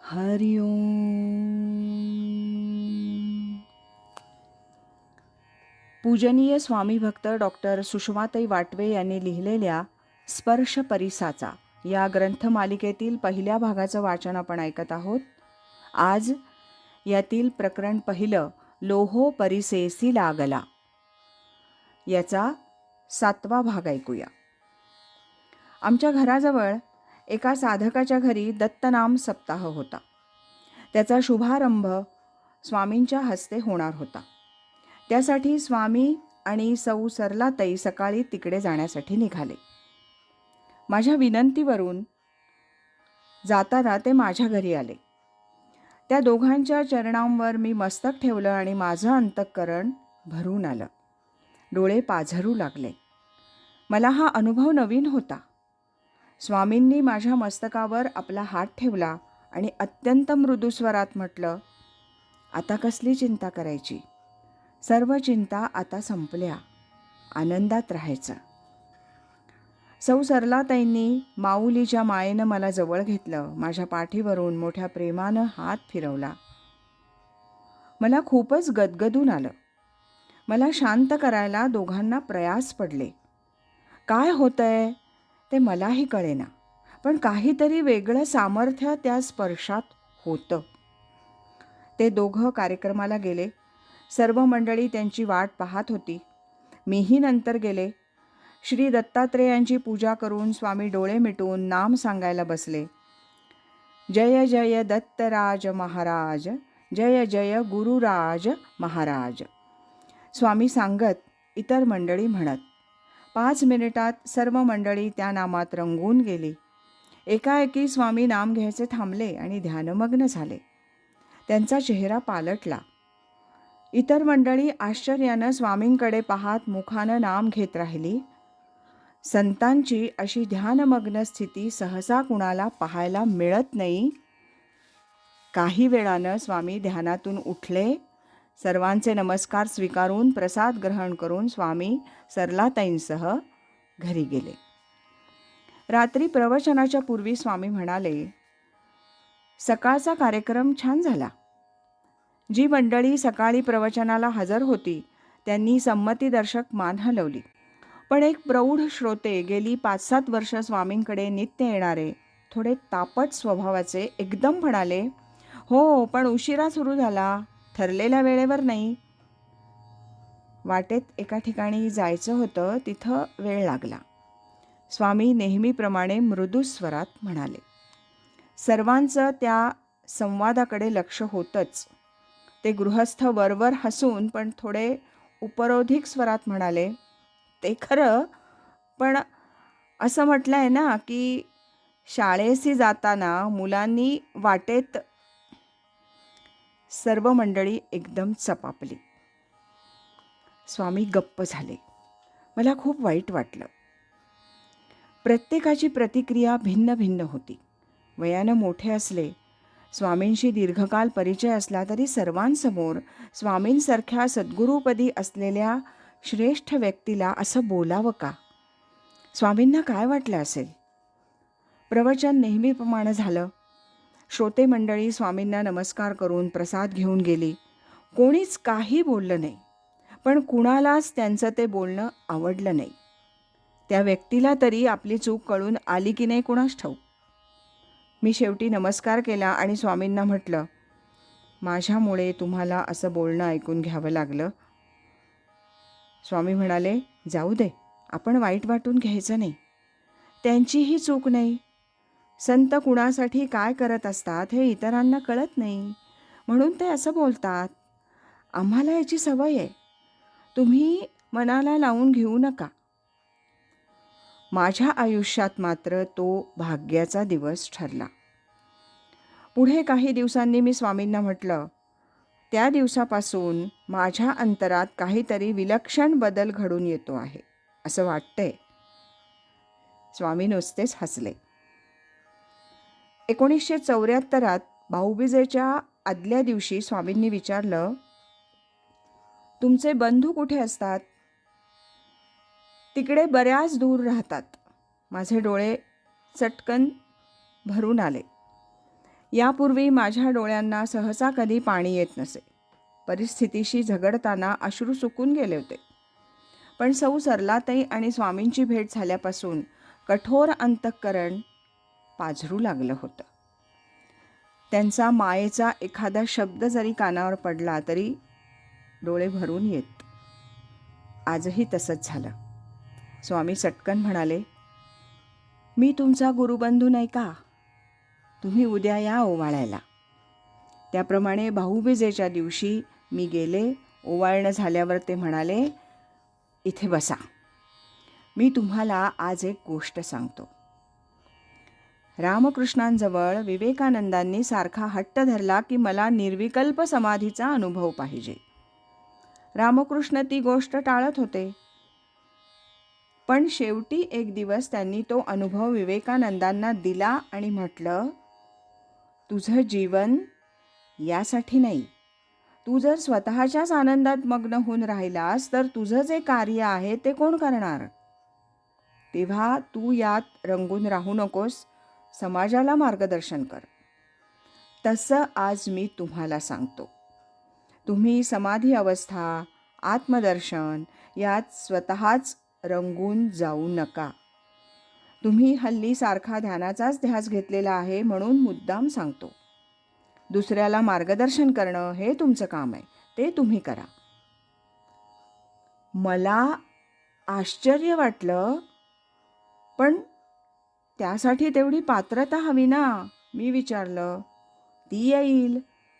हरि ओम. पूजनीय स्वामी भक्त डॉक्टर सुषमाताई वाटवे यांनी लिहिलेल्या स्पर्श परिसाचा या ग्रंथमालिकेतील पहिल्या भागाचं वाचन आपण ऐकत आहोत. आज यातील प्रकरण पहिलं, लोहो परिसेसी लागला, याचा 7वा भाग ऐकूया. आमच्या घराजवळ एका साधकाच्या घरी दत्तनाम सप्ताह होता. त्याचा शुभारंभ स्वामींच्या हस्ते होणार होता. त्यासाठी स्वामी आणि सौ सरलाताई सकाळी तिकडे जाण्यासाठी निघाले. माझ्या विनंतीवरून जाताना ते माझ्या घरी आले. त्या दोघांच्या चरणांवर मी मस्तक ठेवलं आणि माझं अंतःकरण भरून आलं. डोळे पाझरू लागले. मला हा अनुभव नवीन होता. स्वामींनी माझ्या मस्तकावर आपला हात ठेवला आणि अत्यंत मृदू स्वरात म्हटलं, आता कसली चिंता करायची, सर्व चिंता आता संपल्या, आनंदात राहायचं. सौ सरलाताईंनी माऊलीच्या मायेनं मला जवळ घेतलं. माझ्या पाठीवरून मोठ्या प्रेमानं हात फिरवला. मला खूपच गदगदून आलं. मला शांत करायला दोघांना प्रयास पडले. काय होतंय ते मलाही कळेना, पण काहीतरी वेगळं सामर्थ्य त्या स्पर्शात होतं. ते दोघं कार्यक्रमाला गेले. सर्व मंडळी त्यांची वाट पाहत होती. मीही नंतर गेले. श्री दत्तात्रेयांची पूजा करून स्वामी डोळे मिटून नाम सांगायला बसले. जय जय दत्तराज महाराज, जय जय गुरुराज महाराज, स्वामी सांगत इतर मंडळी म्हणत. 5 मिनिटात सर्व मंडळी त्या नामात रंगून गेली. एकाएकी स्वामी नाम घ्यायचे थांबले आणि ध्यानमग्न झाले. त्यांचा चेहरा पालटला. इतर मंडळी आश्चर्यानं स्वामींकडे पाहत मुखानं नाम घेत राहिली. संतांची अशी ध्यानमग्न स्थिती सहसा कुणाला पाहायला मिळत नाही. काही वेळानं स्वामी ध्यानातून उठले. सर्वांचे नमस्कार स्वीकारून प्रसाद ग्रहण करून स्वामी सरलाताईंसह घरी गेले. रात्री प्रवचनाच्या पूर्वी स्वामी म्हणाले, सकाळचा कार्यक्रम छान झाला. जी मंडळी सकाळी प्रवचनाला हजर होती त्यांनी संमतीदर्शक मान हलवली. पण एक प्रौढ श्रोते, गेली 5-7 वर्ष स्वामींकडे नित्य येणारे, थोडे तापट स्वभावाचे, एकदम म्हणाले, हो पण उशिरा सुरू झाला, ठरलेल्या वेळेवर नाही. वाटेत एका ठिकाणी जायचं होतं, तिथं वेळ लागला. स्वामी नेहमीप्रमाणे मृदू स्वरात म्हणाले. सर्वांचं त्या संवादाकडे लक्ष होतंच. ते गृहस्थ वरवर हसून पण थोडे उपरोधिक स्वरात म्हणाले, ते खरं, पण असं म्हटलं आहे ना की शाळेशी जाताना मुलांनी वाटेत. सर्व मंडळी एकदम चपापली. स्वामी गप्प झाले. मला खूप वाईट वाटलं. प्रत्येकाची प्रतिक्रिया भिन्न भिन्न होती. वयानं मोठे असले, स्वामींशी दीर्घकाल परिचय असला तरी सर्वांसमोर स्वामींसारख्या सद्गुरूपदी असलेल्या श्रेष्ठ व्यक्तीला असं बोलावं का? स्वामींना काय वाटलं असेल? प्रवचन नेहमीप्रमाणे झालं. श्रोते मंडळी स्वामींना नमस्कार करून प्रसाद घेऊन गेली. कोणीच काही बोललं नाही. पण कुणालाच त्यांचं ते बोलणं आवडलं नाही. त्या व्यक्तीला तरी आपली चूक कळून आली की नाही कुणास ठाऊक. मी शेवटी नमस्कार केला आणि स्वामींना म्हटलं, माझ्यामुळे तुम्हाला असं बोलणं ऐकून घ्यावं लागलं. स्वामी म्हणाले, जाऊ दे, आपण वाईट वाटून घ्यायचं नाही. त्यांचीही चूक नाही. संत कुणासाठी काय करत असतात हे इतरांना कळत नाही, म्हणून ते असं बोलतात. आम्हाला याची सवय आहे. तुम्ही मनाला लावून घेऊ नका. माझ्या आयुष्यात मात्र तो भाग्याचा दिवस ठरला. पुढे काही दिवसांनी मी स्वामींना म्हटलं, त्या दिवसापासून माझ्या अंतरात काहीतरी विलक्षण बदल घडून येतो आहे, असं वाटतंय. स्वामी नुसतेच हसले. 1974 भाऊबीजेच्या आदल्या दिवशी स्वामींनी विचारलं, तुमचे बंधू कुठे असतात? तिकडे बऱ्याच दूर राहतात. माझे डोळे चटकन भरून आले. यापूर्वी माझ्या डोळ्यांना सहसा कधी पाणी येत नसे. परिस्थितीशी झगडताना अश्रू सुकून गेले होते. पण सौ सरलाताई आणि स्वामींची भेट झाल्यापासून कठोर अंतःकरण पाझरू लागलं होतं. त्यांचा मायेचा एखादा शब्द जरी कानावर पडला तरी डोळे भरून येत. आजही तसंच झालं. स्वामी चटकन म्हणाले, मी तुमचा गुरुबंधू नाही का? तुम्ही उद्या या ओवाळायला. त्याप्रमाणे भाऊबीजेच्या दिवशी मी गेले. ओवाळणं झाल्यावर ते म्हणाले, इथे बसा. मी तुम्हाला आज एक गोष्ट सांगतो. रामकृष्णांजवळ विवेकानंदांनी सारखा हट्ट धरला की मला निर्विकल्प समाधीचा अनुभव पाहिजे. रामकृष्ण ती गोष्ट टाळत होते. पण शेवटी एक दिवस त्यांनी तो अनुभव विवेकानंदांना दिला आणि म्हटलं, तुझं जीवन यासाठी नाही. तू जर स्वतःच्याच आनंदात मग्न होऊन राहिलास तर तुझं जे कार्य आहे ते कोण करणार? तेव्हा तू यात रंगून राहू नकोस, समाजाला मार्गदर्शन कर. तसं आज मी तुम्हाला सांगतो. तुम्ही समाधी अवस्था, आत्मदर्शन यात स्वतःच रंगून जाऊ नका. तुम्ही हल्ली सारखा ध्यानाचाच ध्यास घेतलेला आहे म्हणून मुद्दाम सांगतो. दुसऱ्याला मार्गदर्शन करणं हे तुमचं काम आहे, ते तुम्ही करा. मला आश्चर्य वाटलं, पण त्यासाठी तेवढी पात्रता हवी ना. मी विचारलं, ती येईल.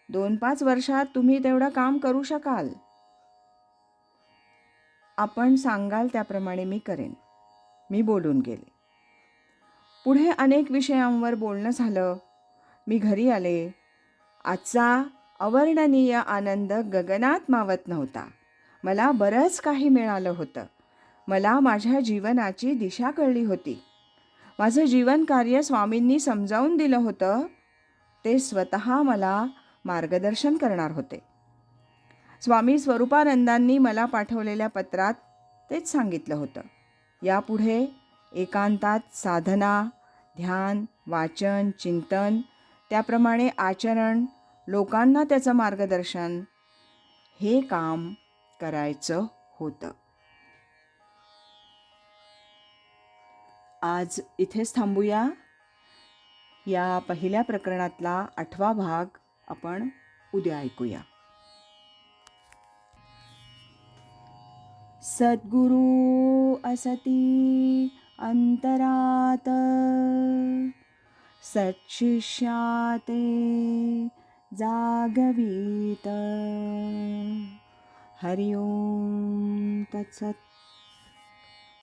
2-5 वर्षात तुम्ही तेवढं काम करू शकाल. आपण सांगाल त्याप्रमाणे मी करेन. मी बोलून गेले. पुढे अनेक विषयांवर बोलणं झालं. मी घरी आले. आजचा अवर्णनीय आनंद गगनात मावत नव्हता. मला बरंच काही मिळालं होतं. मला माझ्या जीवनाची दिशा कळली होती. माझं जीवन कार्य स्वामींनी समजावून दिलं होतं. ते स्वतः मला मार्गदर्शन करणार होते. स्वामी स्वरूपानंदांनी मला पाठवलेल्या पत्रात तेच सांगितलं होतं. यापुढे एकांतात साधना, ध्यान, वाचन, चिंतन, त्याप्रमाणे आचरण, लोकांना त्याचं मार्गदर्शन, हे काम करायचं होतं. आज इथेच थांबूया. या पहिल्या प्रकरणातला 8वा भाग आपण उद्या ऐकूया. सद्गुरु असती अंतरात, सत्शिष्याते जागवीत. हरि ओम तत्सत.